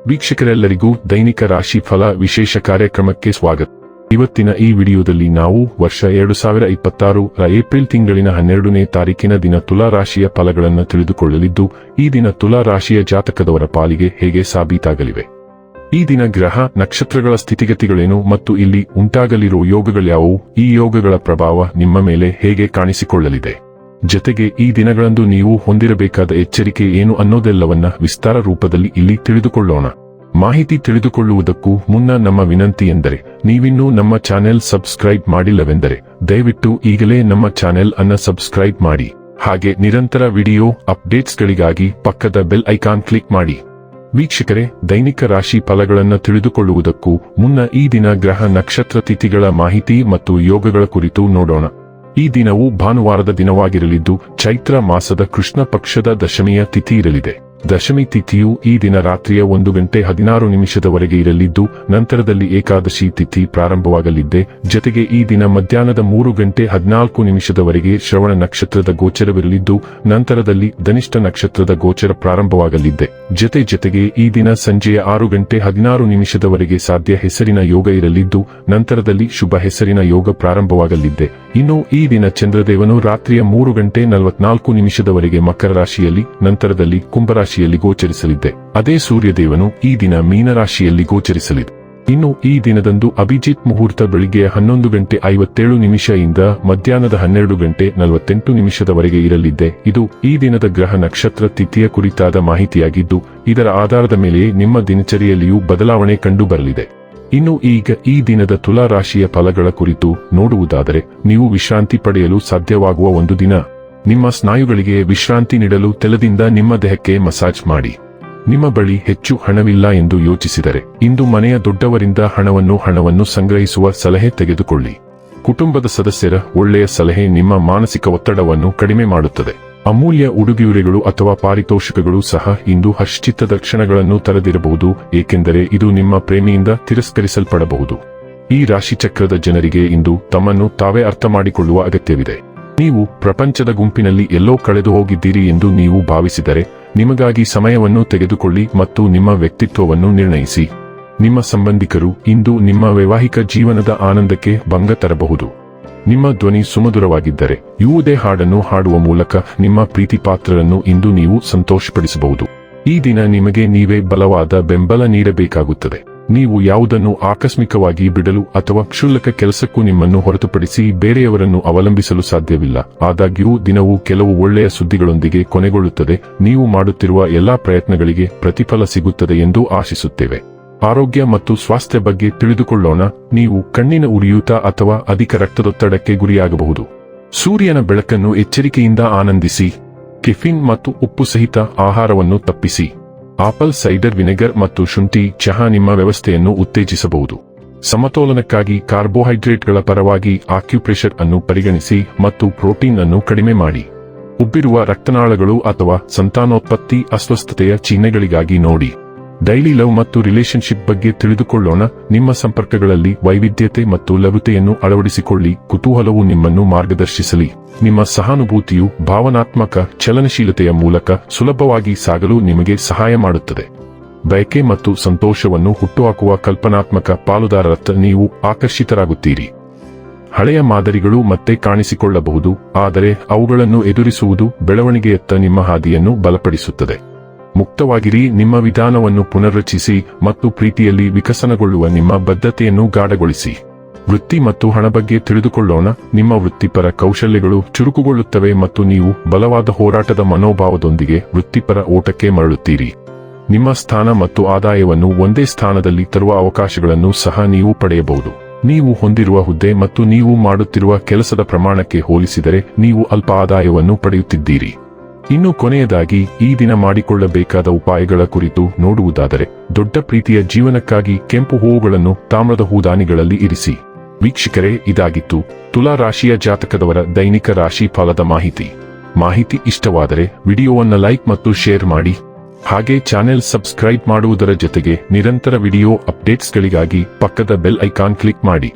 ವೀಕ್ಷಕರೆಲ್ಲರಿಗೂ ದೈನಿಕ ರಾಶಿ ಫಲ ವಿಶೇಷ ಕಾರ್ಯಕ್ರಮಕ್ಕೆ ಸ್ವಾಗತ. ಇವತ್ತಿನ ಈ ವಿಡಿಯೋದಲ್ಲಿ ನಾವು ವರ್ಷ 2026 ಏಪ್ರಿಲ್ ತಿಂಗಳಿನ 12ನೇ ತಾರೀಕಿನ ದಿನ ತುಲಾ ರಾಶಿಯ ಫಲಗಳನ್ನು ತಿಳಿದುಕೊಳ್ಳಲಿದ್ದು, ಈ ದಿನ ತುಲಾ ರಾಶಿಯ ಜಾತಕದವರ ಪಾಲಿಗೆ ಹೇಗೆ ಸಾಬೀತಾಗಲಿವೆ, ಈ ದಿನ ಗ್ರಹ ನಕ್ಷತ್ರಗಳ ಸ್ಥಿತಿಗತಿಗಳೇನು ಮತ್ತು ಇಲ್ಲಿ ಉಂಟಾಗಲಿರುವ ಯೋಗಗಳ್ಯಾವು, ಈ ಯೋಗಗಳ ಪ್ರಭಾವ ನಿಮ್ಮ ಮೇಲೆ ಹೇಗೆ ಕಾಣಿಸಿಕೊಳ್ಳಲಿದೆ, ಜೊತೆಗೆ ಈ ದಿನಗಳಂದು ನೀವು ಹೊಂದಿರಬೇಕಾದ ಎಚ್ಚರಿಕೆ ಏನು ಅನ್ನೋದೆಲ್ಲವನ್ನ ವಿಸ್ತಾರ ರೂಪದಲ್ಲಿ ಇಲ್ಲಿ ತಿಳಿದುಕೊಳ್ಳೋಣ. ಮಾಹಿತಿ ತಿಳಿದುಕೊಳ್ಳುವುದಕ್ಕೂ ಮುನ್ನ ನಮ್ಮ ವಿನಂತಿ ಎಂದರೆ, ನೀವಿನ್ನೂ ನಮ್ಮ ಚಾನೆಲ್ ಸಬ್ಸ್ಕ್ರೈಬ್ ಮಾಡಿಲ್ಲವೆಂದರೆ ದಯವಿಟ್ಟು ಈಗಲೇ ನಮ್ಮ ಚಾನೆಲ್ ಅನ್ನ ಸಬ್ಸ್ಕ್ರೈಬ್ ಮಾಡಿ. ಹಾಗೆ ನಿರಂತರ ವಿಡಿಯೋ ಅಪ್ಡೇಟ್ಸ್ಗಳಿಗಾಗಿ ಪಕ್ಕದ ಬೆಲ್ ಐಕಾನ್ ಕ್ಲಿಕ್ ಮಾಡಿ. ವೀಕ್ಷಕರೇ, ದೈನಿಕ ರಾಶಿ ಫಲಗಳನ್ನು ತಿಳಿದುಕೊಳ್ಳುವುದಕ್ಕೂ ಮುನ್ನ ಈ ದಿನ ಗ್ರಹ ನಕ್ಷತ್ರ ತಿಥಿಗಳ ಮಾಹಿತಿ ಮತ್ತು ಯೋಗಗಳ ಕುರಿತು ನೋಡೋಣ. ಈ ದಿನವು ಭಾನುವಾರದ ದಿನವಾಗಿರಲಿದ್ದು, ಚೈತ್ರ ಮಾಸದ ಕೃಷ್ಣ ಪಕ್ಷದ ದಶಮಿಯ ತಿಥಿ ಇರಲಿದೆ. ದಶಮಿ ತಿಥಿಯು ಈ ದಿನ ರಾತ್ರಿಯ 1:16 ಇರಲಿದ್ದು, ನಂತರದಲ್ಲಿ ಏಕಾದಶಿ ತಿಥಿ ಪ್ರಾರಂಭವಾಗಲಿದ್ದೆ. ಜೊತೆಗೆ ಈ ದಿನ ಮಧ್ಯಾಹ್ನದ 3:14 ಶ್ರವಣ ನಕ್ಷತ್ರದ ಗೋಚರವಿರಲಿದ್ದು, ನಂತರದಲ್ಲಿ ಧನಿಷ್ಠ ನಕ್ಷತ್ರದ ಗೋಚರ ಪ್ರಾರಂಭವಾಗಲಿದ್ದೆ. ಜೊತೆಗೆ ಈ ದಿನ ಸಂಜೆಯ 6:16 ಸಾಧ್ಯ ಹೆಸರಿನ ಯೋಗ ಇರಲಿದ್ದು, ನಂತರದಲ್ಲಿ ಶುಭ ಹೆಸರಿನ ಯೋಗ ಪ್ರಾರಂಭವಾಗಲಿದ್ದೆ. ಇನ್ನು ಈ ದಿನ ಚಂದ್ರದೇವನು ರಾತ್ರಿಯ 3:44 ಮಕರ ರಾಶಿಯಲ್ಲಿ, ನಂತರದಲ್ಲಿ ಕುಂಭರಾಶಿಯಲ್ಲಿ ಗೋಚರಿಸಲಿದ್ದೆ. ಅದೇ ಸೂರ್ಯದೇವನು ಈ ದಿನ ಮೀನರಾಶಿಯಲ್ಲಿ ಗೋಚರಿಸಲಿದೆ. ಇನ್ನು ಈ ದಿನದಂದು ಅಭಿಜಿತ್ ಮುಹೂರ್ತ ಬೆಳಿಗ್ಗೆ 11:57 ಇಂದ ಮಧ್ಯಾಹ್ನದ 12:48 ಇರಲಿದ್ದೆ. ಇದು ಈ ದಿನದ ಗ್ರಹ ನಕ್ಷತ್ರ ತಿಥಿಯ ಕುರಿತಾದ ಮಾಹಿತಿಯಾಗಿದ್ದು, ಇದರ ಆಧಾರದ ಮೇಲೆಯೇ ನಿಮ್ಮ ದಿನಚರಿಯಲ್ಲಿಯೂ ಬದಲಾವಣೆ ಕಂಡುಬರಲಿದೆ. ಇನ್ನು ಈಗ ಈ ದಿನದ ತುಲಾ ರಾಶಿಯ ಫಲಗಳ ಕುರಿತು ನೋಡುವುದಾದರೆ, ನೀವು ವಿಶ್ರಾಂತಿ ಪಡೆಯಲು ಸಾಧ್ಯವಾಗುವ ಒಂದು ದಿನ. ನಿಮ್ಮ ಸ್ನಾಯುಗಳಿಗೆ ವಿಶ್ರಾಂತಿ ನೀಡಲು ತೆಲದಿಂದ ನಿಮ್ಮ ದೇಹಕ್ಕೆ ಮಸಾಜ್ ಮಾಡಿ. ನಿಮ್ಮ ಬಳಿ ಹೆಚ್ಚು ಹಣವಿಲ್ಲ ಎಂದು ಯೋಚಿಸಿದರೆ, ಇಂದು ಮನೆಯ ದೊಡ್ಡವರಿಂದ ಹಣವನ್ನು ಸಂಗ್ರಹಿಸುವ ಸಲಹೆ ತೆಗೆದುಕೊಳ್ಳಿ. ಕುಟುಂಬದ ಸದಸ್ಯರ ಒಳ್ಳೆಯ ಸಲಹೆ ನಿಮ್ಮ ಮಾನಸಿಕ ಒತ್ತಡವನ್ನು ಕಡಿಮೆ ಮಾಡುತ್ತದೆ. ಅಮೂಲ್ಯ ಉಡುಗೊರೆಗಳು ಅಥವಾ ಪಾರಿತೋಷಕಗಳು ಸಹ ಇಂದು ಹರ್ಷಚಿತ್ತದ ಕ್ಷಣಗಳನ್ನು ತರದಿರಬಹುದು, ಏಕೆಂದರೆ ಇದು ನಿಮ್ಮ ಪ್ರೇಮಿಯಿಂದ ತಿರಸ್ಕರಿಸಲ್ಪಡಬಹುದು. ಈ ರಾಶಿಚಕ್ರದ ಜನರಿಗೆ ಇಂದು ತಮ್ಮನ್ನು ತಾವೇ ಅರ್ಥ ಮಾಡಿಕೊಳ್ಳುವ ಅಗತ್ಯವಿದೆ. ನೀವು ಪ್ರಪಂಚದ ಗುಂಪಿನಲ್ಲಿ ಎಲ್ಲೋ ಕಳೆದು ಹೋಗಿದ್ದೀರಿ ಎಂದು ನೀವು ಭಾವಿಸಿದರೆ, ನಿಮಗಾಗಿ ಸಮಯವನ್ನು ತೆಗೆದುಕೊಳ್ಳಿ ಮತ್ತು ನಿಮ್ಮ ವ್ಯಕ್ತಿತ್ವವನ್ನು ನಿರ್ಣಯಿಸಿ. ನಿಮ್ಮ ಸಂಬಂಧಿಕರು ಇಂದು ನಿಮ್ಮ ವೈವಾಹಿಕ ಜೀವನದ ಆನಂದಕ್ಕೆ ಭಂಗ ತರಬಹುದು. ನಿಮ್ಮ ಧ್ವನಿ ಸುಮಧುರವಾಗಿದ್ದರೆ, ಯಾವುದೇ ಹಾಡನ್ನು ಹಾಡುವ ಮೂಲಕ ನಿಮ್ಮ ಪ್ರೀತಿ ಪಾತ್ರರನ್ನು ಇಂದು ನೀವು ಸಂತೋಷಪಡಿಸಬಹುದು. ಈ ದಿನ ನಿಮಗೆ ನೀವೇ ಬಲವಾದ ಬೆಂಬಲ ನೀಡಬೇಕಾಗುತ್ತದೆ. ನೀವು ಯಾವುದನ್ನು ಆಕಸ್ಮಿಕವಾಗಿ ಬಿಡಲು ಅಥವಾ ಕ್ಷುಲ್ಲಕ ಕೆಲಸಕ್ಕೂ ನಿಮ್ಮನ್ನು ಹೊರತುಪಡಿಸಿ ಬೇರೆಯವರನ್ನು ಅವಲಂಬಿಸಲು ಸಾಧ್ಯವಿಲ್ಲ. ಆದಾಗ್ಯೂ ದಿನವು ಕೆಲವು ಒಳ್ಳೆಯ ಸುದ್ದಿಗಳೊಂದಿಗೆ ಕೊನೆಗೊಳ್ಳುತ್ತದೆ. ನೀವು ಮಾಡುತ್ತಿರುವ ಎಲ್ಲಾ ಪ್ರಯತ್ನಗಳಿಗೆ ಪ್ರತಿಫಲ ಸಿಗುತ್ತದೆ ಎಂದು ಆಶಿಸುತ್ತೇವೆ. ಆರೋಗ್ಯ ಮತ್ತು ಸ್ವಾಸ್ಥ್ಯ ಬಗ್ಗೆ ತಿಳಿದುಕೊಳ್ಳೋಣ. ನೀವು ಕಣ್ಣಿನ ಉರಿಯೂತ ಅಥವಾ ಅಧಿಕ ರಕ್ತದೊತ್ತಡಕ್ಕೆ ಗುರಿಯಾಗಬಹುದು. ಸೂರ್ಯನ ಬೆಳಕನ್ನು ಎಚ್ಚರಿಕೆಯಿಂದ ಆನಂದಿಸಿ. ಕೆಫಿನ್ ಮತ್ತು ಉಪ್ಪು ಸಹಿತ ಆಹಾರವನ್ನು ತಪ್ಪಿಸಿ. ಆಪಲ್ ಸೈಡರ್ ವಿನೆಗರ್ ಮತ್ತು ಶುಂಠಿ ಚಹಾ ನಿಮ್ಮ ವ್ಯವಸ್ಥೆಯನ್ನು ಉತ್ತೇಜಿಸಬಹುದು. ಸಮತೋಲನಕ್ಕಾಗಿ ಕಾರ್ಬೋಹೈಡ್ರೇಟ್ಗಳ ಪರವಾಗಿ ಆಕ್ಯುಪ್ರೆಷರ್ ಅನ್ನು ಪರಿಗಣಿಸಿ ಮತ್ತು ಪ್ರೋಟೀನ್ ಅನ್ನು ಕಡಿಮೆ ಮಾಡಿ. ಉಬ್ಬಿರುವ ರಕ್ತನಾಳಗಳು ಅಥವಾ ಸಂತಾನೋತ್ಪತ್ತಿ ಅಸ್ವಸ್ಥತೆಯ ಚಿಹ್ನೆಗಳಿಗಾಗಿ ನೋಡಿ. ಡೈಲಿ ಲವ್ ಮತ್ತು ರಿಲೇಶನ್ಶಿಪ್ ಬಗ್ಗೆ ತಿಳಿದುಕೊಳ್ಳೋಣ. ನಿಮ್ಮ ಸಂಪರ್ಕಗಳಲ್ಲಿ ವೈವಿಧ್ಯತೆ ಮತ್ತು ಲಘುತೆಯನ್ನು ಅಳವಡಿಸಿಕೊಳ್ಳಿ. ಕುತೂಹಲವು ನಿಮ್ಮನ್ನು ಮಾರ್ಗದರ್ಶಿಸಲಿ. ನಿಮ್ಮ ಸಹಾನುಭೂತಿಯು ಭಾವನಾತ್ಮಕ ಚಲನಶೀಲತೆಯ ಮೂಲಕ ಸುಲಭವಾಗಿ ಸಾಗಲು ನಿಮಗೆ ಸಹಾಯ ಮಾಡುತ್ತದೆ. ಬಯಕೆ ಮತ್ತು ಸಂತೋಷವನ್ನು ಹುಟ್ಟುಹಾಕುವ ಕಲ್ಪನಾತ್ಮಕ ಪಾಲುದಾರರತ್ತ ನೀವು ಆಕರ್ಷಿತರಾಗುತ್ತೀರಿ. ಹಳೆಯ ಮಾದರಿಗಳು ಮತ್ತೆ ಕಾಣಿಸಿಕೊಳ್ಳಬಹುದು, ಆದರೆ ಅವುಗಳನ್ನು ಎದುರಿಸುವುದು ಬೆಳವಣಿಗೆಯತ್ತ ನಿಮ್ಮ ಹಾದಿಯನ್ನು ಬಲಪಡಿಸುತ್ತದೆ. ಮುಕ್ತವಾಗಿರಿ. ನಿಮ್ಮ ವಿಧಾನವನ್ನು ಪುನರ್ರಚಿಸಿ ಮತ್ತು ಪ್ರೀತಿಯಲ್ಲಿ ವಿಕಸನಗೊಳ್ಳುವ ನಿಮ್ಮ ಬದ್ಧತೆಯನ್ನು ಗಾಢಗೊಳಿಸಿ. ವೃತ್ತಿ ಮತ್ತು ಹಣ ಬಗ್ಗೆ ತಿಳಿದುಕೊಳ್ಳೋಣ. ನಿಮ್ಮ ವೃತ್ತಿಪರ ಕೌಶಲ್ಯಗಳು ಚುರುಕುಗೊಳ್ಳುತ್ತವೆ ಮತ್ತು ನೀವು ಬಲವಾದ ಹೋರಾಟದ ಮನೋಭಾವದೊಂದಿಗೆ ವೃತ್ತಿಪರ ಓಟಕ್ಕೆ ಮರಳುತ್ತೀರಿ. ನಿಮ್ಮ ಸ್ಥಾನ ಮತ್ತು ಆದಾಯವನ್ನು ಒಂದೇ ಸ್ಥಾನದಲ್ಲಿ ತರುವ ಅವಕಾಶಗಳನ್ನು ಸಹ ನೀವು ಪಡೆಯಬಹುದು. ನೀವು ಹೊಂದಿರುವ ಹುದ್ದೆ ಮತ್ತು ನೀವು ಮಾಡುತ್ತಿರುವ ಕೆಲಸದ ಪ್ರಮಾಣಕ್ಕೆ ಹೋಲಿಸಿದರೆ ನೀವು ಅಲ್ಪ ಆದಾಯವನ್ನು ಪಡೆಯುತ್ತಿದ್ದೀರಿ. ಇನ್ನು ಕೊನೆಯದಾಗಿ ಈ ದಿನ ಮಾಡಿಕೊಳ್ಳಬೇಕಾದ ಉಪಾಯಗಳ ಕುರಿತು ನೋಡುವುದಾದರೆ, ದೊಡ್ಡ ಪ್ರೀತಿಯ ಜೀವನಕ್ಕಾಗಿ ಕೆಂಪು ಹೂವುಗಳನ್ನು ತಾಮ್ರದ ಹೂದಾನಿಗಳಲ್ಲಿ ಇರಿಸಿ. ವೀಕ್ಷಕರೇ, ಇದಾಗಿತ್ತು ತುಲಾ ರಾಶಿಯ ಜಾತಕದವರ ದೈನಿಕ ರಾಶಿ ಫಲದ ಮಾಹಿತಿ ಇಷ್ಟವಾದರೆ ವಿಡಿಯೋವನ್ನು ಲೈಕ್ ಮತ್ತು ಶೇರ್ ಮಾಡಿ. ಹಾಗೆ ಚಾನೆಲ್ ಸಬ್ಸ್ಕ್ರೈಬ್ ಮಾಡುವುದರ ಜೊತೆಗೆ ನಿರಂತರ ವಿಡಿಯೋ ಅಪ್ಡೇಟ್ಸ್ಗಳಿಗಾಗಿ ಪಕ್ಕದ ಬೆಲ್ ಐಕಾನ್ ಕ್ಲಿಕ್ ಮಾಡಿ.